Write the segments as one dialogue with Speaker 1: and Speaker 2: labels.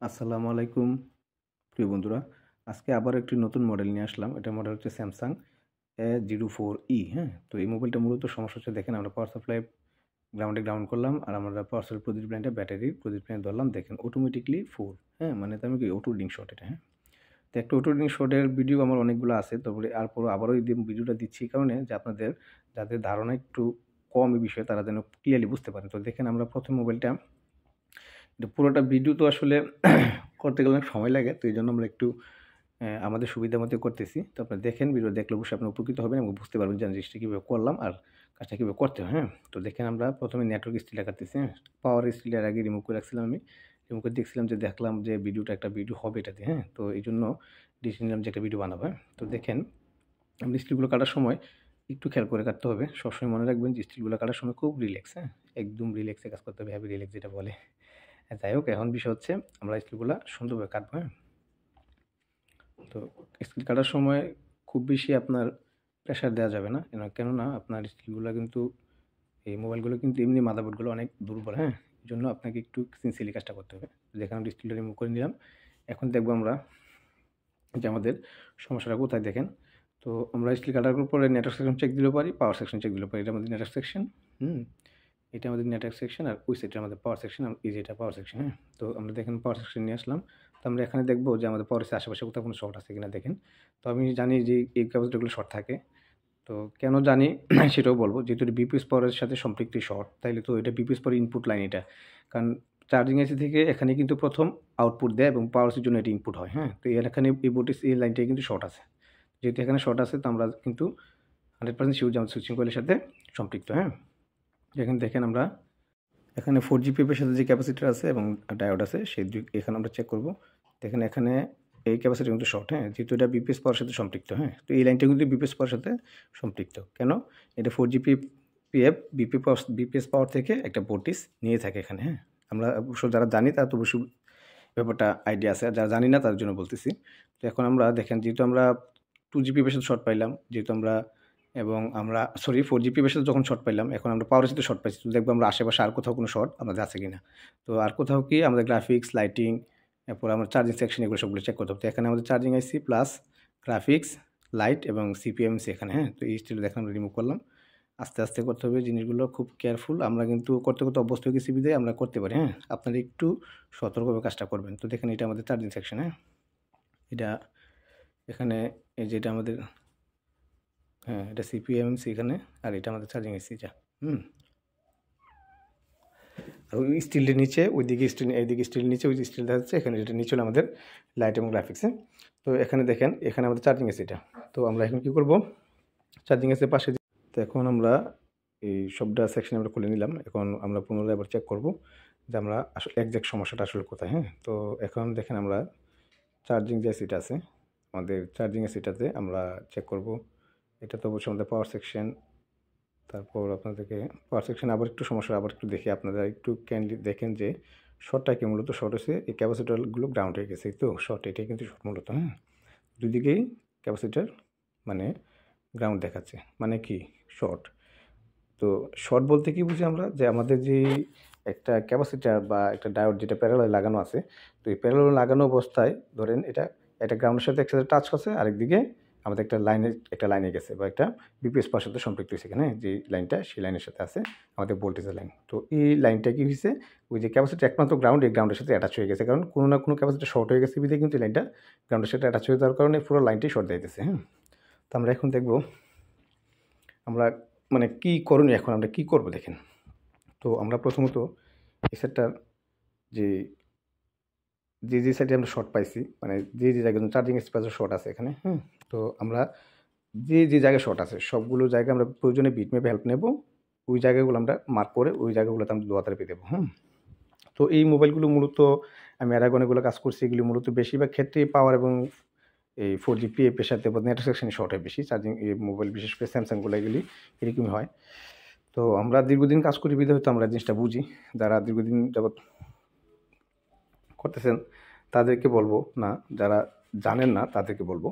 Speaker 1: আসসালামু আলাইকুম প্রিয় বন্ধুরা। আজকে আবার একটি নতুন মডেল নিয়ে আসলাম। এটার মডেল হচ্ছে স্যামসাং A04E, হ্যাঁ? তো এই মোবাইলটা মূলত সমস্যা হচ্ছে, দেখেন আমরা পাওয়ার সাপ্লাই গ্রাউন্ড করলাম আর আমরা পাওয়ার সাপ্লাই প্রদীপ লাইনটা ব্যাটারির প্রদীপ লাইনে ধরলাম, দেখেন অটোমেটিকলি 4, হ্যাঁ? মানে তার মানে কি অটো রিডিং শট এটা, হ্যাঁ? তো একটা অটো রিডিং শটের ভিডিও আমার অনেকগুলো আছে। তারপরে আবারও এই ভিডিওটা দিচ্ছি এই কারণে যে আপনাদের যাদের ধারণা একটু কম এই বিষয়ে তারা যেন ক্লিয়ারলি বুঝতে পারেন। তো দেখেন আমরা প্রথম মোবাইলটা, এটা পুরোটা ভিডিও তো আসলে করতে গেলে অনেক সময় লাগে। তো এইজন্য আমরা একটু আমাদের সুবিধা মতো করতেছি। তো আপনারা দেখেন, ভিডিও দেখলে অবশ্যই আপনি উপকৃত হবেন এবং বুঝতে পারবেন যে জিনিসটা কীভাবে করলাম আর কাজটা কীভাবে করতে হয়, হ্যাঁ? তো দেখেন আমরা প্রথমে নেটওয়ার্ক স্টিলটা কাটতেছি, হ্যাঁ? পাওয়ার স্টিল এর আগে রিমুভ করে রাখছিলাম আমি। রিমুভ করে দেখছিলাম যে দেখলাম যে একটা ভিডিও হবে এটাতে, হ্যাঁ? তো এইজন্য ডিসিশন নিলাম যে একটা ভিডিও বানাবো, হ্যাঁ? তো দেখেন আপনি স্টিলগুলো কাটার সময় একটু খেয়াল করে কাটতে হবে। সবসময় মনে রাখবেন যে স্টিলগুলো কাটার সময় খুব রিল্যাক্স, হ্যাঁ? একদম রিল্যাক্সে কাজ করতে হবে, হ্যাভি রিল্যাক্স যেটা বলে। যাই হোক, এখন বিষয় হচ্ছে আমরা স্টিলগুলা সুন্দরভাবে কাটবো, হ্যাঁ? তো স্টিল কাটার সময় খুব বেশি আপনার প্রেশার দেওয়া যাবে না, কেননা আপনার স্টিলগুলো কিন্তু, এই মোবাইলগুলো কিন্তু এমনি মাদারবোর্ডগুলো অনেক দুর্বল, হ্যাঁ? এই জন্য আপনাকে একটু সিনসিয়ারলি কাজটা করতে হবে। দেখেন আমরা স্টিলটা রিমুভ করে নিলাম। এখন দেখবো আমরা যে আমাদের সমস্যাটা কোথায়, দেখেন। তো আমরা স্টিল কাটার পরে নেটওয়ার্ক সেকশন চেক দিলেও পারি, পাওয়ার সেকশন চেক দিলেও পারি। এটা আমাদের নেটওয়ার্ক সেকশন, এটা আমাদের নেটওয়ার্ক সেকশন, আর ওই সাইডটা আমাদের পাওয়ার সেকশন, এই যে এটা পাওয়ার সেকশন, হ্যাঁ? তো আমরা দেখেন পাওয়ার সেকশন নিয়ে আসলাম। তো আমরা এখানে দেখবো যে আমাদের পাওয়ারের আশেপাশে কোথাও কোনো শর্ট আছে কিনা, দেখেন। তো আমি জানি যে এই ক্যাপাসিটরগুলো শর্ট থাকে। তো কেন জানি সেটাও বলবো। যেহেতু এটা বিপিএস পাওয়ারের সাথে সম্পৃক্ত শর্ট, তাইলে তো এটা বিপিএস পাওয়ার ইনপুট লাইন এটা। কারণ চার্জিং আইসি থেকে এখানে কিন্তু প্রথম আউটপুট দেয় এবং পাওয়ার এর জন্য এটি ইনপুট হয়, হ্যাঁ? তো এখানে এই ভোল্টেজ এই লাইনটাই কিন্তু শর্ট আছে। যেহেতু এখানে শর্ট আছে, তো আমরা কিন্তু 100% শিওর যে আমাদের সুইচিং কয়েলের সাথে সম্পৃক্ত, হ্যাঁ? এখানে দেখেন আমরা এখানে 4 জিপিএফ সাথে যে ক্যাপাসিটর আছে এবং ডায়োড আছে, সেই এখানে আমরা চেক করব। দেখেন এখানে এই ক্যাপাসিটর কিন্তু শর্ট, হ্যাঁ? যেহেতু এটা বিপিএস পাওয়ার সাথে সম্পৃক্ত, হ্যাঁ? তো এই লাইনটা কিন্তু বিপিএস পাওয়ার সাথে সম্পৃক্ত। কেন? এটা 4 জিপিএফ বিপিএস পাওয়ার থেকে একটা ভোল্টেজ নিয়ে থাকে এখানে, হ্যাঁ? আমরা অবশ্য যারা জানি তারা তো অবশ্যই ব্যাপারটা আইডিয়া আছে, আর যারা জানি না তাদের জন্য বলতেছি। তো এখন আমরা দেখেন, যেহেতু আমরা 2 জিপিএফ সাথে শর্ট পাইলাম, যেহেতু আমরা এবং আমরা 4 জিপিএফ সাথে যখন শর্ট পাইলাম, এখন আমরা পাওয়ারের সাথে শর্ট পাইছি। তো দেখবো আমরা আশেপাশে আর কোথাও কোনো শর্ট আমাদের আছে কিনা। তো আর কোথাও কি আমাদের গ্রাফিক্স, লাইটিং, এরপর আমার চার্জিং সেকশন, এগুলো সবগুলো চেক করতে হবে। তো এখানে আমাদের চার্জিং আইসি প্লাস গ্রাফিক্স, লাইট এবং সিপিএমসি এখানে, হ্যাঁ? তো এই স্টিল দেখেন আমরা রিমুভ করলাম। আস্তে, আস্তে করতে হবে জিনিসগুলো, খুব কেয়ারফুল। আমরা কিন্তু করতে অভ্যস্ত হয়ে গেছি বিধায় আমরা করতে পারি, হ্যাঁ? আপনারা একটু সতর্কভাবে কাজটা করবেন। তো দেখেন এটা আমাদের চার্জিং সেকশন, হ্যাঁ? এটা এখানে এই যে এটা আমাদের, হ্যাঁ, এটা সিপিএমসি এখানে, আর এটা আমাদের চার্জিং আইসি যা, আর ওই স্টিলের নিচে, ওইদিকে স্টিল, এইদিকে স্টিল নিচে, ওই স্টিল দেখা যাচ্ছে এখানে, যেটা নিচে হলো আমাদের লাইট এবং গ্রাফিক্স, হ্যাঁ? তো এখানে দেখেন, এখানে আমাদের চার্জিং এসি এটা। তো আমরা এখন কী করব, চার্জিং এসির পাশে, তো এখন আমরা এই সবটা সেকশন আমরা খুলে নিলাম। এখন আমরা পুনরায় আবার চেক করব যে আমরা আসলে একজ্যাক্ট সমস্যাটা আসলে কোথায়, হ্যাঁ? তো এখন দেখেন আমরা চার্জিং যে এসিটা আছে, আমাদের চার্জিং এসিটাতে আমরা চেক করব। এটা তো অবশ্যই আমাদের পাওয়ার সেকশন। তারপর আপনাদেরকে পাওয়ার সেকশন আবার একটু সমস্যা, আবার একটু দেখি, আপনারা একটু ক্যান্ডলি দেখেন যে শর্টটা কি, মূলত শর্ট হচ্ছে এই ক্যাপাসিটরগুলো গ্রাউন্ড হয়ে গেছে, তো শর্ট, এটাই কিন্তু শর্ট মূলত, হ্যাঁ? দুদিকেই ক্যাপাসিটর মানে গ্রাউন্ড দেখাচ্ছে, মানে কি শর্ট। তো শর্ট বলতে কি বুঝি আমরা, যে আমাদের যে একটা ক্যাপাসিটর বা একটা ডায়োড যেটা প্যারালাল লাগানো আছে, তো এই প্যারালাল লাগানো অবস্থায় ধরেন এটা গ্রাউন্ডের সাথে একসাথে টাচ করছে, আরেকদিকে আমাদের একটা লাইনে গেছে, বা একটা বিপিএস পাওয়ার সাথে সম্পৃক্ত হয়েছে এখানে, যে লাইনটা সেই লাইনের সাথে আছে আমাদের ভোল্টেজের লাইন। তো এই লাইনটা কি হয়েছে, ওই যে ক্যাপাসিটর একমাত্র গ্রাউন্ড, এই গ্রাউন্ডের সাথে অ্যাটাচ হয়ে গেছে, কারণ কোনো না কোনো ক্যাপাসিটর শর্ট হয়ে গেছে বিধে কিন্তু লাইনটা গ্রাউন্ডের সাথে অ্যাটাচ হয়ে যাওয়ার কারণে পুরো লাইনটাই শর্ট দিতেছে, হ্যাঁ? তো আমরা এখন দেখব আমরা মানে কী করণীয়, এখন আমরা কী করব দেখেন। তো আমরা প্রথমত এই সেটটার যে সাইডে আমরা শর্ট পাইছি, মানে যে জায়গায় চার্জিং স্পেসে শর্ট আছে এখানে, তো আমরা যে জায়গায় শর্ট আছে সবগুলো জায়গায় আমরা প্রয়োজনে বিটম্যাপে হেল্প নেব। ওই জায়গাগুলো আমরা মার্ক করে ওই জায়গাগুলোতে আমরা দোয়া থেরাপি দেবো, তো এই মোবাইলগুলো মূলত আমি এর আগে অনেকগুলো কাজ করছি, এগুলি মূলত বেশিরভাগ ক্ষেত্রে পাওয়ার এবং এই 4 জিপিএফ এর সাথে নেটওয়ার্ক সেকশনে শর্ট হয় বেশি। চার্জিং এই মোবাইল, বিশেষ করে স্যামসাংগুলো, এগুলি এরকমই হয়। তো আমরা দীর্ঘদিন কাজ করি বিধায় হয়তো আমরা জিনিসটা বুঝি। যারা দীর্ঘদিন যাবৎ করতেছেন তাদেরকে বলবো না, যারা জানেন না তাদেরকে বলবো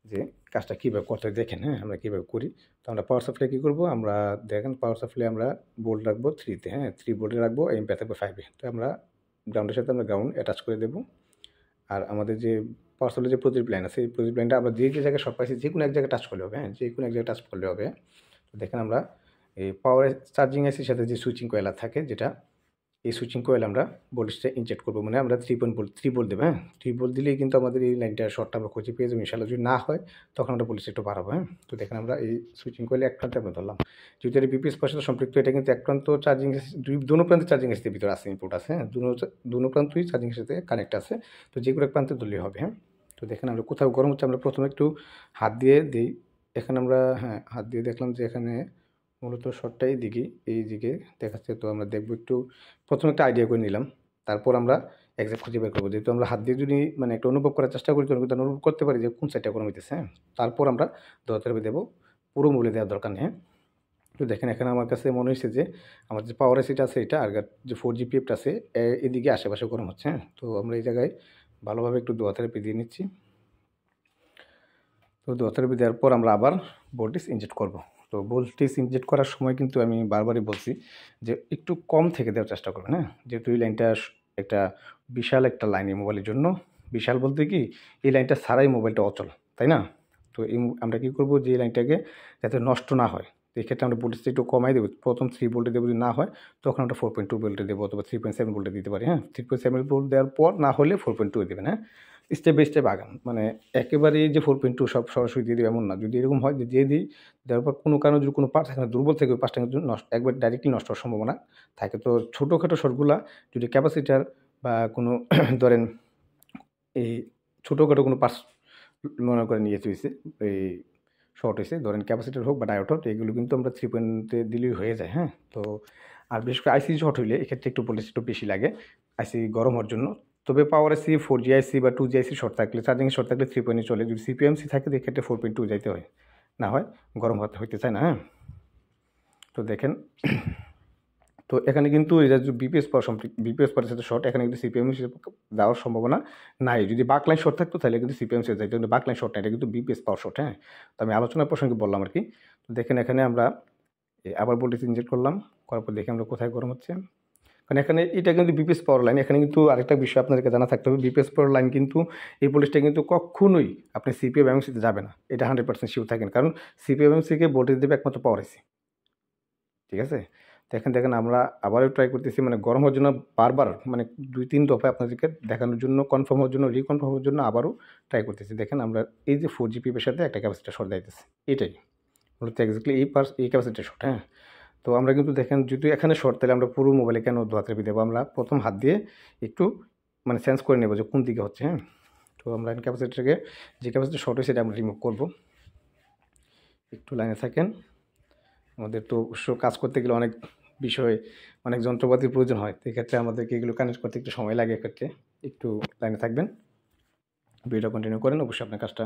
Speaker 1: যে কাজটা কীভাবে করতে দেখেন, হ্যাঁ? আমরা কীভাবে করি। তো আমরা পাওয়ার সাপ্লাই কী করবো, আমরা দেখেন পাওয়ার সাপ্লাই আমরা ভোল্ট রাখবো 3 তে, হ্যাঁ? 3 ভোল্টে রাখবো, এম্পিয়ার থাকবে 5 এ। তো আমরা গ্রাউন্ডের সাথে আমরা গ্রাউন্ড অ্যাটাচ করে দেবো। আর আমাদের যে পাওয়ার সাপ্লাই যে প্রদীপ লাইন আছে এই প্রদীপ লাইনটা আমরা যে জায়গায় শর্ট পাইছি যে কোনো এক জায়গায় টাচ করলে হবে, হ্যাঁ, যে কোনো এক জায়গায় টাচ করলে হবে। তো দেখেন আমরা এই পাওয়ার চার্জিং আইসির সাথে যে সুইচিং কয়েল থাকে, যেটা এই সুইচিং কয়েল আমরা ভোল্টেজটা ইনজেক্ট করবো, মানে আমরা 3 ভোল্ট দেবো, হ্যাঁ, 3 ভোল্ট দিলেই কিন্তু আমাদের এই লাইনটা শর্টটা আমরা খুঁজে পেয়ে যাবো ইনশাআল্লাহ। যদি না হয় তখন আমরা ভোল্টেজ একটু বাড়াবো, হ্যাঁ। তো দেখেন আমরা এই সুইচিং কয়েলে এক প্রান্তে আমরা ধরলাম, যেহেতু এটা বিপিএস পাওয়ার সাথে সম্পৃক্ত, এটা কিন্তু এক প্রান্ত চার্জিং দুনো প্রান্তে চার্জিং এসির ভিতরে আছে, ইনপুট আছে, হ্যাঁ, দুনো প্রান্তই চার্জিং এর সাথে কানেক্ট আছে। তো যে কোনো এক প্রান্তে ধরলেই হবে, হ্যাঁ। তো দেখেন আমরা কোথাও গরম হচ্ছে, আমরা প্রথমে একটু হাত দিয়ে দিই, এখানে আমরা, হ্যাঁ, হাত দিয়ে দেখলাম যে এখানে মূলত শর্টটা এই দিকে দেখাচ্ছে। তো আমরা দেখবো একটু, প্রথমে একটা আইডিয়া করে নিলাম, তারপর আমরা এক্সাক্ট খুঁজে বের করবো। যেহেতু আমরা হাত দিয়ে যদি মানে একটা অনুভব করার চেষ্টা করি, তখন কিন্তু অনুভব করতে পারি যে কোন সাইডটা গরম হইতেছে, হ্যাঁ। তারপর আমরা দরকারে দেবো, পুরো মূল্যে দেওয়ার দরকার নেই, হ্যাঁ। তো দেখেন এখানে আমার কাছে মনে হয়েছে যে আমার যে পাওয়ার এসিটা আছে এটা আর যে 4 GPF আছে এদিকে আশেপাশে গরম হচ্ছে, হ্যাঁ। তো আমরা এই জায়গায় ভালোভাবে একটু দোয়া থেরাপি দিয়ে নিচ্ছি। তো দোয়া থেরাপি দেওয়ার পর আমরা আবার ভোল্টেজ ইনজেক্ট করব। তো ভোল্টেজ ইনজেক্ট করার সময় কিন্তু আমি বারবারই বলছি যে একটু কম থেকে দেওয়ার চেষ্টা করবেন, হ্যাঁ। যেহেতু এই লাইনটা একটা বিশাল একটা লাইন এই মোবাইলের জন্য, বিশাল বলতে কি এই লাইনটা ছাড়াই মোবাইলটা অচল, তাই না? তো আমরা কী করবো, যে এই লাইনটাকে যাতে নষ্ট না হয়, তো এক্ষেত্রে আমরা ভোল্টেজটা একটু কমাই দেবো। প্রথম 3 ভোল্টে দেবো, যদি না হয় তখন আমরা 4.2 ভোল্টে দেবো, অথবা 3.7 ভোল্টে দিতে পারি, হ্যাঁ। 3.7 ভোল্ট দেওয়ার পর না হলে 4.2 দেবেন, হ্যাঁ। স্টেপ বাই স্টেপ আগান, মানে একেবারেই যে 4.2 সব সরাসরি দিয়ে দেবে এমন না। যদি এরকম হয় যে দিয়ে দিই, দেওয়ার পর কোনো কারণে যদি কোনো পার্টস এখানে দুর্বল থেকে ওই পার্টসটা কিন্তু একবার ডাইরেক্টলি নষ্ট হওয়ার সম্ভাবনা থাকে। তো ছোটোখাটো শর্টগুলা যদি ক্যাপাসিটার বা কোনো ধরেন এই ছোটোখাটো কোনো পার্টস মনে করেন ইয়ে হয়েছে, এই শর্ট হয়েছে, ধরেন ক্যাপাসিটার হোক বা ডায়োড হোক, এগুলো কিন্তু আমরা 3 পয়েন্টে দিলেই হয়ে যায়, হ্যাঁ। তো আর বিশেষ করে আইসি শর্ট হইলে এক্ষেত্রে একটু ভোল্টেজ একটু বেশি লাগে আইসি গরম হওয়ার জন্য। তবে পাওয়ার আইসি 4G আইসি বা 2G আইসি শর্ট থাকলে, চার্জিং শর্ট থাকলে 3 পয়েন্টে চলে। যদি সিপিএমসি থাকে এক্ষেত্রে 4.2 যাইতে হয়, না হয় গরম হইতে চায় না, হ্যাঁ। তো দেখেন তো এখানে কিন্তু এটা যদি বিপিএস পাওয়ার সাথে শর্ট, এখানে কিন্তু সিপিএম দেওয়ার সম্ভাবনা নাই। যদি বাকলাইন শর্ট থাকতো তাহলে কিন্তু সিপিএমসি যাইতো, কিন্তু বাকলাইন শর্ট না, এটা কিন্তু বিপিএস পাওয়ার শর্ট, হ্যাঁ। তো আমি আলোচনার প্রসঙ্গে বললাম আর কি। তো দেখেন এখানে আমরা আবার ভোল্টেজ ইনজেক্ট করলাম, করার পর দেখি আমরা কোথায় গরম হচ্ছে। কারণ এখানে এটা কিন্তু বিপিএস পাওয়ার লাইন। এখানে কিন্তু আরেকটা বিষয় আপনাদেরকে জানা থাকতে হবে, বিপিএস পাওয়ার লাইন কিন্তু এই ভোল্টেজটা কিন্তু কখনোই আপনি সিপিএম এমসিতে যাবে না, এটা 100% শিওর থাকেন। কারণ সিপিএম এমসিকে ভোল্টেজ দেবে একমাত্র পাওয়ার আইসি, ঠিক আছে। তো এখানে দেখেন আমরা আবারও ট্রাই করতেছি, মানে গরম হওয়ার জন্য বারবার, মানে 2-3 দফায় আপনাদেরকে দেখানোর জন্য, কনফার্ম হওয়ার জন্য, রিকনফার্ম হওয়ার জন্য আবারও ট্রাই করতেছি। দেখেন আমরা এই যে 4GPF এর সাথে একটা ক্যাপাসিটার শর্ট দিতেছি, এটাই মূলত এক্স্যাক্টলি এই ক্যাপাসিটার শর্ট, হ্যাঁ। তো আমরা কিন্তু দেখেন যদি এখানে শর্ট, তাহলে আমরা পুরো মোবাইলে কেন ধোয়া থেরাপি দেবো? আমরা প্রথম হাত দিয়ে একটু মানে সেন্স করে নেবো যে কোন দিকে হচ্ছে, হ্যাঁ। তো আমরা ক্যাপাসিটারকে, যে ক্যাপাসিটার শর্ট হয়েছে সেটা আমরা রিমুভ করবো। একটু লাইনে থাকেন, আমাদের তো অবশ্য কাজ করতে গেলে অনেক বিষয়, অনেক যন্ত্রপাতির প্রয়োজন হয়। তো এক্ষেত্রে আমাদেরকে এগুলো কানেক্ট করতে একটু সময় লাগে, এক্ষেত্রে একটু লাইনে থাকবেন, ভিডিওটা কন্টিনিউ করেন। অবশ্যই আপনার কাজটা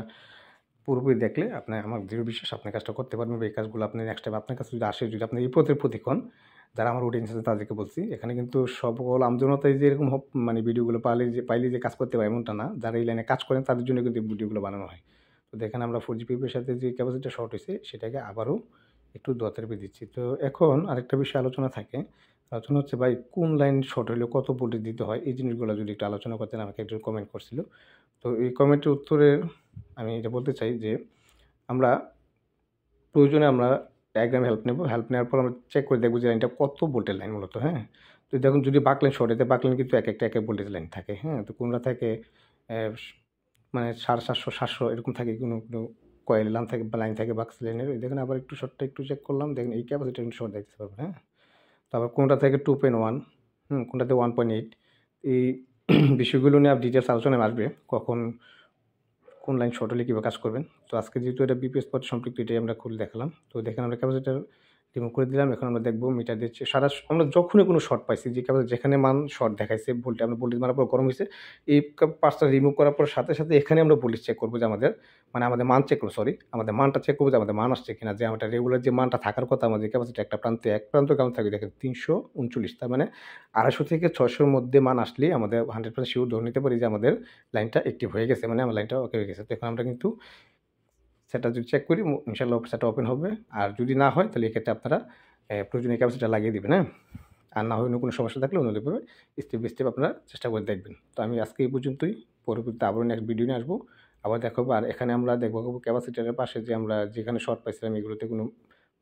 Speaker 1: পুরোপুরি দেখলে আমার দৃঢ় বিশ্বাস আপনার কাজটা করতে পারবেন। এই কাজগুলো আপনি নেক্সট টাইম আপনার কাছে যদি আসে, যদি আপনি এই পথের প্রতিক্ষণ, যারা আমার অডিয়েন্স আছে তাদেরকে বলছি, এখানে কিন্তু সকল আমজনতায় যে এরকম মানে ভিডিওগুলো পাইলে যে কাজ করতে পারে এমনটা না। যারা এই লাইনে কাজ করেন তাদের জন্য কিন্তু ভিডিওগুলো বানানো হয়। তো দেখেন আমরা 4GPF এর সাথে যে ক্যাপাসিটি শর্ট হয়েছে সেটাকে আবারও একটু দোয়া থেরাপি দিচ্ছি। তো এখন আরেকটা বিষয় আলোচনা থাকে, আলোচনা হচ্ছে ভাই কোন লাইন শর্ট হলে কত ভোল্টেজ দিতে হয়, এই জিনিসগুলো যদি একটু আলোচনা করতেন। আমাকে একজন কমেন্ট করছিল, তো এই কমেন্টের উত্তরে আমি এটা বলতে চাই যে আমরা প্রয়োজনে আমরা ডায়াগ্রামে হেল্প নেব। হেল্প নেওয়ার পর আমরা চেক করে দেখব যে লাইনটা কত ভোল্টের লাইন মূলত, হ্যাঁ। তো দেখুন যদি বাকলাইন শর্ট হয়, বাকলাইন কিন্তু এক ভোল্টেজ লাইন থাকে, হ্যাঁ। তো কোনটা থাকে মানে 750, 700 এরকম থাকে, কোনো কয়েল লাইন থাকে বা লাইন থাকে বাক্স লাইনের। দেখুন আবার একটু শর্টটা একটু চেক করলাম, দেখুন এই ক্যাপাসিটি কিন্তু শর্ট দেখতে পারবেন, হ্যাঁ। তারপর কোনটা থেকে 2.1, কোনটাতে 1.8, এই বিষয়গুলো নিয়ে ডিটেলস আলোচনায় আসবে, কখন কোন লাইন শর্ট হলে কীভাবে কাজ করবেন। তো আজকে যেহেতু এটা বিপিএস পাওয়ার সম্পৃক্ত, এটাই আমরা খুলে দেখালাম। তো দেখেন আমরা ক্যাপাসিটার রিমুভ করে দিলাম। এখন আমরা দেখবো মিটার দিচ্ছে আমরা যখনই কোনো শর্ট পাইছি, যে ক্যাপাসিটার যেখানে মান শর্ট দেখাইছে, আমরা ভোল্টেজ মারার পর গরম হয়েছে, এই পার্টসটা রিমুভ করার পর সাথে সাথে এখানে আমরা ভোল্টেজ চেক করবো, যে আমাদের মান চেক করবো, আমাদের মানটা চেক করবো, যে আমাদের মান আসছে কিনা, যে আমাদের রেগুলার যে মানটা থাকার কথা আমাদের ক্যাপাসিটার এক প্রান্ত কেমন থাকবে দেখেন 339, তার মানে 250 থেকে 600-র মধ্যে মান আসলেই আমাদের 100% শিওর ধরে নিতে পারি যে আমাদের লাইনটা অ্যাক্টিভ হয়ে গেছে, মানে আমার লাইনটা ওকে হয়ে গেছে। তো এখন আমরা কিন্তু সেটা যদি চেক করি, ইনশাআল্লাহ সেটা ওপেন হবে। আর যদি না হয় তাহলে এক্ষেত্রে আপনারা প্রয়োজনীয় ক্যাপাসিটার লাগিয়ে দেবেন, হ্যাঁ। আর না হয় অন্য কোনো সমস্যা থাকলে অন্যভাবে স্টেপ বাই স্টেপ আপনারা চেষ্টা করে দেখবেন। তো আমি আজকে এই পর্যন্তই, পরবর্তীতে আবারও নেক্সট ভিডিও নিয়ে আসবো, আবার দেখাবো। আর এখানে আমরা দেখবো ক্যাপাসিটরের পাশে যে আমরা যেখানে শর্ট পাইছিলাম এগুলোতে কোনো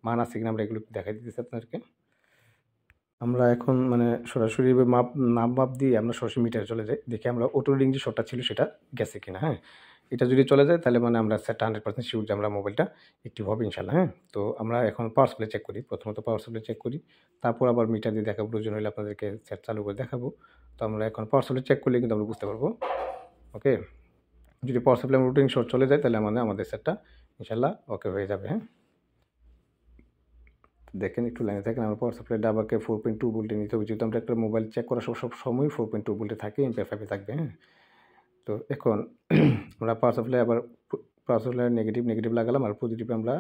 Speaker 1: মান আছে কিনা আমরা এগুলো দেখাই দিতেছি আপনাদেরকে। আমরা এখন মানে সরাসরি মাপ দিয়ে আমরা সরাসরি মিটারে চলে যাই, দেখি আমরা অটো রিডিং যে শটটা ছিল সেটা গেছে কিনা। হ্যাঁ, এটা যদি চলে যায় তাহলে মানে আমরা সেটটা 100% শিওর যে আমরা মোবাইলটা অ্যাক্টিভ হবে ইনশাল্লাহ। হ্যাঁ, তো আমরা এখন পাওয়ার সাপ্লাই চেক করি, প্রথমত পাওয়ার সাপ্লাই চেক করি, তারপর আবার মিটার দিয়ে দেখাবো, প্রয়োজন হলে আপনাদেরকে সেট চালু করে দেখাবো। তো আমরা এখন পাওয়ার সাপ্লাই চেক করলে কিন্তু আমরা বুঝতে পারবো। ওকে, যদি পাওয়ার সাপ্লাই রুটিং শর্ট চলে যায় তাহলে মানে আমাদের সেটটা ইনশাল্লাহ ওকে হয়ে যাবে। হ্যাঁ, দেখেন একটু লাইনে থাকেন, আমার পাওয়ার সাপ্লাইটা আবারকে 4.2 ভোল্টে নিতে হবে, যেহেতু আমরা একটা মোবাইল চেক করার সব সময় 4.2 ভোল্টে থাকে, এমপিআর 5 থাকবে। হ্যাঁ, তো এখন আমরা পাওয়ার সাপ্লাই আবার পাওয়ার সাপ্লাই নেগেটিভ লাগালাম, আর পজিটিভে আমরা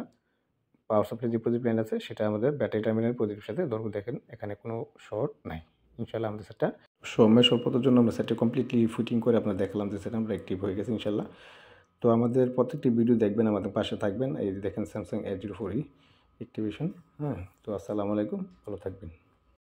Speaker 1: পাওয়ার সাপ্লাই যে পজিটিভ লাইন আছে সেটা আমাদের ব্যাটারি টার্মিনাল পজিটিভের সাথে ধরবো। দেখেন এখানে কোনো শর্ট নাই, ইনশাল্লাহ আমাদের সেটটা সময় স্বল্পতার জন্য আমরা সেটটা কমপ্লিটলি ফিটিং করে আপনার দেখালাম যে সেটা আমরা অ্যাক্টিভ হয়ে গেছে ইনশাল্লাহ। তো আমাদের প্রত্যেকটি ভিডিও দেখবেন, আমাদের পাশে থাকবেন। এই যে দেখেন স্যামসাং A04e অ্যাক্টিভেশন। হ্যাঁ, তো আসসালামু আলাইকুম, ভালো থাকবেন।